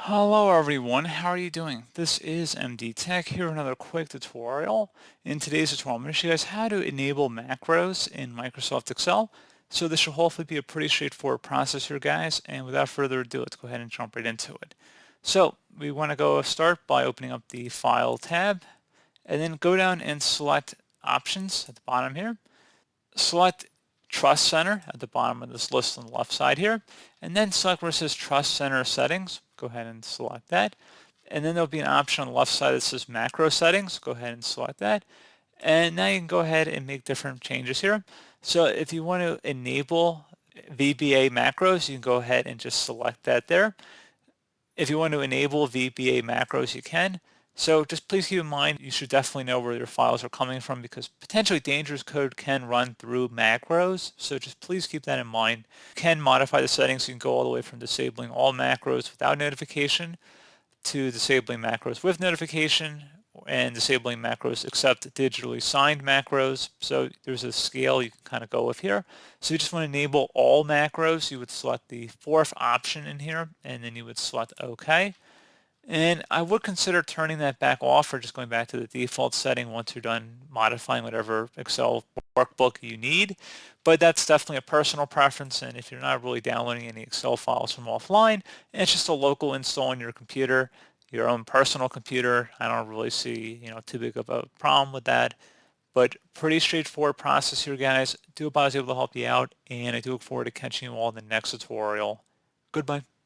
Hello everyone, how are you doing? This is MD Tech here with another quick tutorial. In today's tutorial, I'm going to show you guys how to enable macros in Microsoft Excel. So this should hopefully be a pretty straightforward process here, guys. And without further ado, let's go ahead and jump right into it. So we want to go start by opening up the File tab, and then go down and select Options at the bottom here. Select Trust Center at the bottom of this list on the left side here, and then select where it says Trust Center Settings. Go ahead and select that. And then there'll be an option on the left side that says Macro Settings. Go ahead and select that. And now you can go ahead and make different changes here. So if you want to enable VBA macros, you can go ahead and just select that there. If you want to enable VBA macros, you can. So just please keep in mind, you should definitely know where your files are coming from because potentially dangerous code can run through macros. So just please keep that in mind. You can modify the settings. You can go all the way from disabling all macros without notification to disabling macros with notification and disabling macros except digitally signed macros. So there's a scale you can kind of go with here. So you just want to enable all macros. You would select the fourth option in here, and then you would select OK. And I would consider turning that back off or just going back to the default setting once you're done modifying whatever Excel workbook you need. But that's definitely a personal preference. And if you're not really downloading any Excel files from offline, and it's just a local install on your computer, your own personal computer, I don't really see, too big of a problem with that. But pretty straightforward process here, guys. Do hope I was able to help you out, and I do look forward to catching you all in the next tutorial. Goodbye.